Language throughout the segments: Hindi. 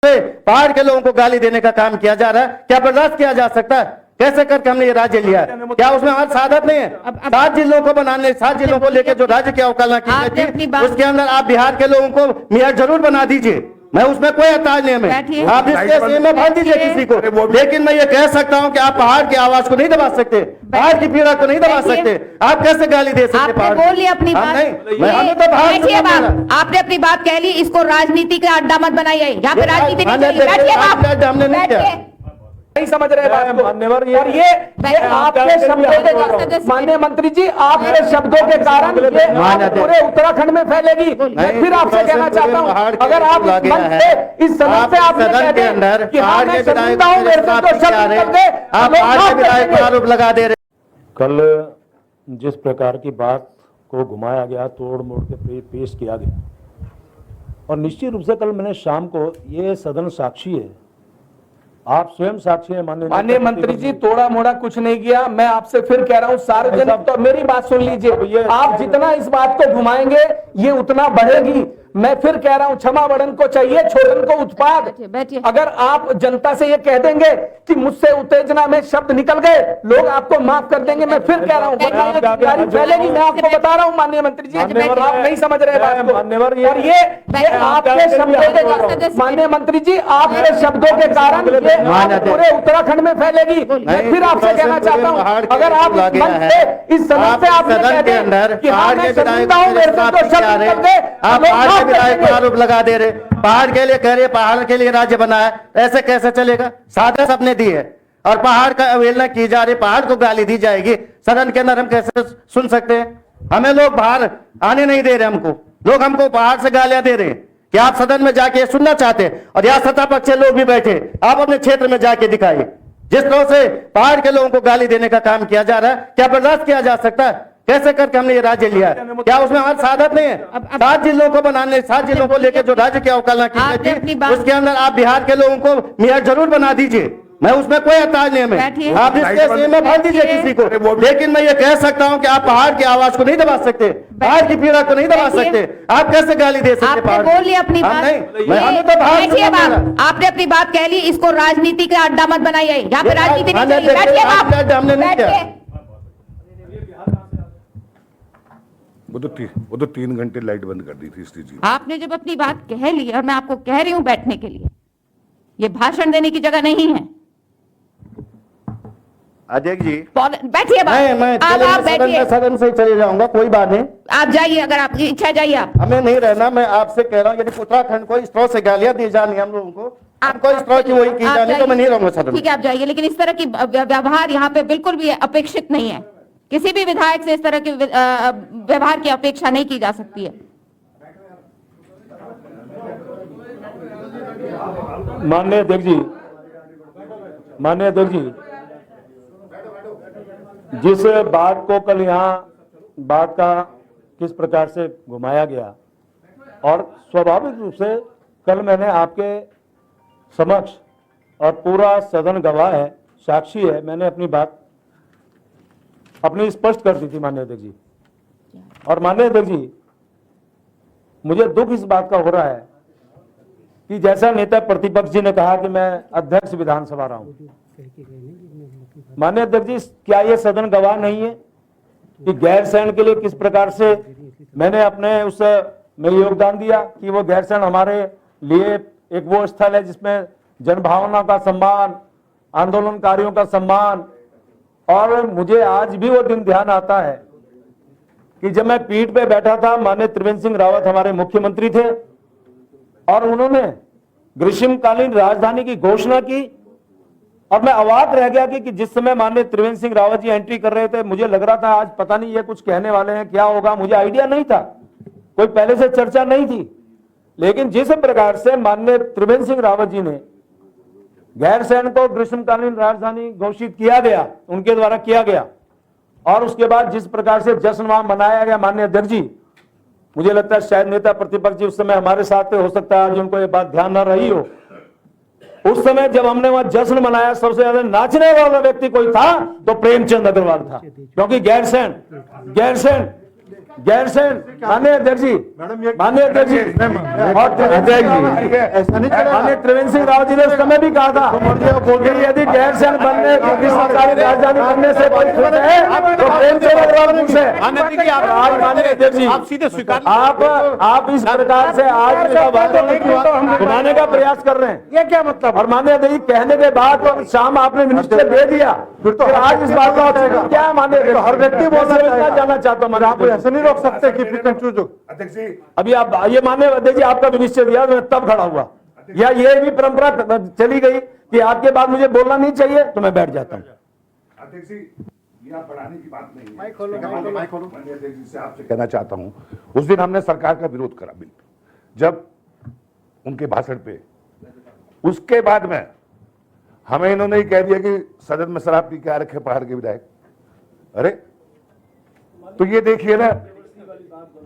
पहाड़ के लोगों को गाली देने का काम किया जा रहा है। क्या बर्दाश्त किया जा सकता है? कैसे करके हमने ये राज्य लिया है? क्या उसमें हमारी सादत नहीं है? 7 जिलों को बनाने, 7 जिलों को लेकर जो राज्य की अवकालना की गई थी, उसके अंदर आप बिहार के लोगों को मेयर जरूर बना दीजिए, मैं उसमें कोई एतराज नहीं है। आप इसके सीएम में भर दीजिए किसी को, लेकिन मैं ये कह सकता हूँ कि आप पहाड़ की आवाज को नहीं दबा सकते, पहाड़ की पीड़ा को नहीं दबा सकते। आप कैसे गाली दे सकते? आपने बोल लिया अपनी बात, आपने अपनी बात कह ली। इसको राजनीति का अड्डा मत बनाइए, यहाँ पे राजनीति नहीं चलेगी। हमने नहीं किया, नहीं समझ रहे बात को। और ये आपके शब्दों, माननीय मंत्री जी, आपके शब्दों के कारण ये पूरे उत्तराखंड में फैलेगी। मैं फिर आपसे कहना चाहता हूँ, अगर आप इस सदन से आप सदन के अंदर पहाड़ के विधायक आरोप लगा दे रहे। कल जिस प्रकार की बात को घुमाया गया, तोड़ मोड़ के पेश किया गया, और निश्चित रूप से कल मैंने शाम को, ये सदन साक्षी है, आप स्वयं साक्षी हैं माननीय मंत्री जी, तोड़ा मोड़ा कुछ नहीं किया। मैं आपसे फिर कह रहा हूं, सार्वजनिक, तो मेरी बात सुन लीजिए, आप जितना इस बात को घुमाएंगे ये उतना बढ़ेगी। मैं फिर कह रहा हूं, क्षमा बड़न को चाहिए, छोड़न को उत्पाद। अगर आप जनता से ये कह देंगे कि मुझसे उत्तेजना में शब्द निकल गए, लोग आपको माफ कर देंगे। मैं फिर कह रहा हूं, फैलेगी। मैं आपको बता रहा हूं माननीय मंत्री जी, आप नहीं समझ रहे बात को। और ये आपके शब्दों, माननीय मंत्री जी, आपके शब्दों के कारण पूरे उत्तराखंड में फैलेगी। मैं फिर आपसे कहना चाहता हूँ, अगर आप इस सदन से आप के अंदर पहाड़ के विधायक आरोप लगा दे रहे, पहाड़ के लिए कह रहे, पहाड़ के लिए राज्य बना है, ऐसे कैसे चलेगा? सादा सपने दी है और पहाड़ का अवहेलना की जा रही, पहाड़ को गाली दी जाएगी सदन के अंदर, हम कैसे सुन सकते हैं? हमें लोग बाहर आने नहीं दे रहे, लोग हमको पहाड़ से गालियां दे रहे हैं कि आप सदन में जाके सुनना चाहते हैं, और यहाँ सत्ता पक्ष के लोग भी बैठे, आप अपने क्षेत्र में जाके दिखाइए। जिस तरह से पहाड़ के लोगों को गाली देने का काम किया जा रहा है, क्या बर्दाश्त किया जा सकता है? कैसे करके हमने ये राज्य लिया है? क्या उसमें हमारी सादत नहीं है? 7 जिलों को बनाने, 7 जिलों को लेकर जो राज्य की अवकालना की गई थी, उसके अंदर आप बिहार के लोगों को मेयर जरूर बना दीजिए, मैं उसमें कोई एतराज नहीं है। आप इसके सीएम में भर दीजिए किसी को, लेकिन मैं ये कह सकता हूँ कि आप पहाड़ की आवाज को नहीं दबा सकते, पहाड़ की पीड़ा को नहीं दबा सकते। आप कैसे गाली दे सकते? आपने बोल लिया अपनी बात, आपने अपनी बात कह ली। इसको राजनीति का अड्डा मत बनाइए, यहाँ पे राजनीति नहीं चलेगी। हमने नहीं किया, वो तो 3 घंटे लाइट बंद कर दी थी इसलिए जी। आपने जब अपनी बात कह ली, और मैं आपको कह रही हूं बैठने के लिए, ये भाषण देने की जगह नहीं है। अध्यक्ष जी बैठिए, मैं आप बैठिए, सदन से चले जाऊंगा, कोई बात नहीं, आप जाइए, अगर आपकी इच्छा जाइए। आप, हमें नहीं रहना। मैं आपसे कह रहा हूँ, यदि उत्तराखंड को इस तरह से गालियां दी जानी हम लोगों को, आपको इस तरह की वही की जानी, तो मैं नहीं रहूंगा सदन। ठीक है, आप जाइए, लेकिन इस तरह की व्यवहार यहाँ पे बिल्कुल भी अपेक्षित नहीं है। किसी भी विधायक से इस तरह के व्यवहार की अपेक्षा नहीं की जा सकती है। माननीय अध्यक्ष जी, जिस बात को कल यहाँ बात का किस प्रकार से घुमाया गया, और स्वाभाविक रूप से कल मैंने आपके समक्ष, और पूरा सदन गवाह है, साक्षी है, मैंने अपनी बात अपनी स्पष्ट कर दी थी माननीय अध्यक्ष जी। और माननीय अध्यक्ष जी, मुझे दुख इस बात का हो रहा है कि जैसा नेता प्रतिपक्ष जी ने कहा कि मैं अध्यक्ष विधानसभा रहा हूं, माननीय अध्यक्ष जी, क्या ये सदन गवाह नहीं है कि गैरसैंण के लिए किस प्रकार से मैंने अपने उस में योगदान दिया, कि वो गैरसैंण हमारे लिए एक वो स्थल है जिसमें जनभावना का सम्मान, आंदोलनकारियों का सम्मान। और मुझे आज भी वो दिन ध्यान आता है कि जब मैं पीठ पे बैठा था, माननीय त्रिवेंद्र सिंह रावत हमारे मुख्यमंत्री थे, और उन्होंने ग्रीष्मकालीन राजधानी की घोषणा की, और मैं अवाक रह गया कि जिस समय माननीय त्रिवेंद्र सिंह रावत जी एंट्री कर रहे थे, मुझे लग रहा था आज पता नहीं ये कुछ कहने वाले हैं, क्या होगा, मुझे आइडिया नहीं था, कोई पहले से चर्चा नहीं थी। लेकिन जिस प्रकार से माननीय त्रिवेंद्र सिंह रावत जी ने गैरसैंण को ग्रीष्मकालीन राजधानी घोषित किया गया, उनके द्वारा किया गया, और उसके बाद जिस प्रकार से जश्न वहां मनाया गया, माननीय अध्यक्ष जी, मुझे लगता है शायद नेता प्रतिपक्ष जी उस समय हमारे साथ हो सकता है आज उनको ये बात ध्यान न रही हो। उस समय जब हमने वहां जश्न मनाया, सबसे ज्यादा नाचने वाला व्यक्ति कोई था तो प्रेमचंद अग्रवाल था, क्योंकि गैरसैंण गैरसैन माननीय अध्यक्ष जी, माननीय अध्यक्ष जी, और ऐसा नहीं चलेगा। माननीय त्रिवेंद्र सिंह रावत जी ने उस समय भी कहा था कि यदि गैरसैन बनने की सरकारी राजधानी बनने से कोई खुश है तो प्रेम से बदलाव खुश है। आज माननीय अध्यक्ष जी, आप सीधे स्वीकार आप इस प्रकार से आज घुमाने का प्रयास कर रहे हैं, ये क्या मतलब? और माननीय अध्यक्ष जी कहने के बाद और शाम आपने मिनिस्टर दे दिया, फिर आज इस बात का क्या है माननीय अध्यक्ष? हर व्यक्ति बोलना क्या जानना चाहता हूँ, आप ऐसे नहीं रोक सकते कि पिक एंड चूज हो। अध्यक्ष जी, अभी आप ये माननीय अध्यक्ष जी आपका मिनिस्टर दिया मैं तब खड़ा हुआ, या ये भी परंपरा चली गई कि आपके बाद मुझे बोलना नहीं चाहिए तो मैं बैठ जाता हूँ। अध्यक्ष जी, ये आप बढ़ाने की बात नहीं है। माननीय अध्यक्ष जी से आपसे कहना चाहता हूं, उस दिन हमने सरकार का विरोध करा बिल पे, जब उनके भाषण पे, उसके बाद में हमें इन्होंने ही कह दिया कि सदन में शराब पी के आ रखे पहाड़ के विधायक। अरे तो ये देखिए ना,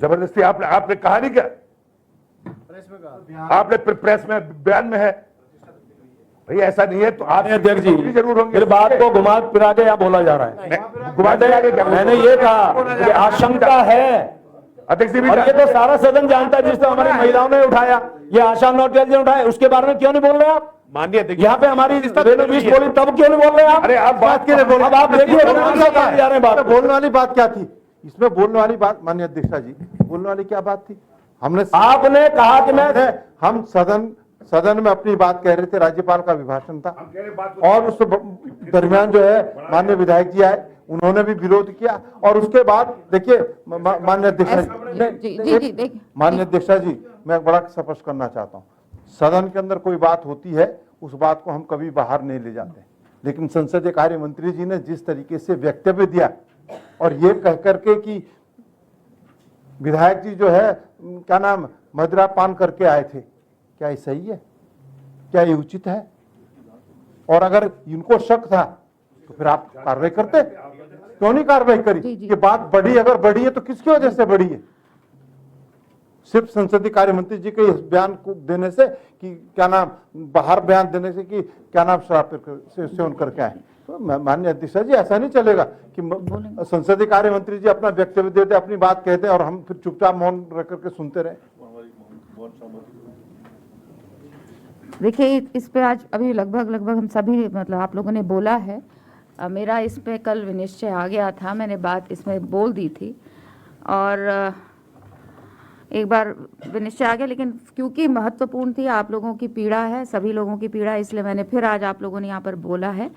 जबरदस्ती आपने कहा नहीं क्या, आपने प्रेस में बयान में है भाई, ऐसा नहीं है तो आप अध्यक्ष जी जरूर होंगे। फिर बात को घुमा फिरा के यहाँ बोला जा रहा है। मैंने ये कहा कि आशंका है, अध्यक्ष जी भी और ये तो सारा सदन जानता है, जिससे हमारी महिलाओं ने उठाया, ये आशा नोटियाल ने उठाया, उसके बारे में क्यों नहीं बोल रहे आप? माननीय अध्यक्ष, यहाँ पे हमारी रेणु बीच बोली तब क्यों नहीं बोल रहे आप? अरे आप बात के लिए बोलो। अब आप देखिए कौन सा बात जा रहे हैं, बात बोलने वाली बात क्या थी इसमें? बोलने वाली बात माननीय अध्यक्षा जी, बोलने वाली क्या बात थी? हमने आपने कहा कि मैं हम सदन में अपनी बात कह रहे थे, राज्यपाल का अभिभाषण था, और उस दरमियान जो है माननीय विधायक जी आए, उन्होंने भी विरोध किया, और उसके बाद देखिए माननीय अध्यक्षा जी, माननीय अध्यक्षा जी, मैं बड़ा स्पष्ट करना चाहता हूँ, सदन के अंदर कोई बात होती है उस बात को हम कभी बाहर नहीं ले जाते, लेकिन संसदीय कार्य मंत्री जी ने जिस तरीके से वक्तव्य दिया और ये कह करके कि विधायक जी जो है क्या नाम मदिरा पान करके आए थे, क्या ये सही है? क्या ये उचित है? और अगर इनको शक था तो फिर आप कार्रवाई करते, क्यों नहीं कार्रवाई करी? कि बात बढ़ी, अगर बढ़ी है तो किसकी वजह से बढ़ी है? सिर्फ संसदीय कार्य मंत्री जी के इस बयान को देने से कि क्या नाम बाहर बयान देने से कि क्या नाम शराब से सेवन करके आए। तो माननीय अध्यक्ष जी, ऐसा नहीं चलेगा कि संसदीय कार्य मंत्री जी अपना वक्तव्य देते, अपनी बात कहते और हम फिर चुपचाप मौन रह करके सुनते रहे। देखिए, इस पे आज अभी लगभग हम सभी मतलब आप लोगों ने बोला है, मेरा इस पे कल विनिश्चय आ गया था, मैंने बात इसमें बोल दी थी और एक बार विनिश्चय आ गया, लेकिन क्योंकि महत्वपूर्ण थी, आप लोगों की पीड़ा है, सभी लोगों की पीड़ा है, इसलिए मैंने फिर आज आप लोगों ने यहाँ पर बोला है।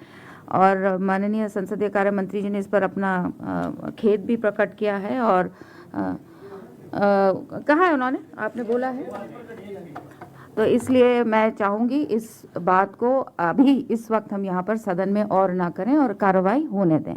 और माननीय संसदीय कार्य मंत्री जी ने इस पर अपना खेद भी प्रकट किया है और कहा है उन्होंने, आपने बोला है, तो इसलिए मैं चाहूँगी इस बात को अभी इस वक्त हम यहाँ पर सदन में और ना करें और कार्रवाई होने दें।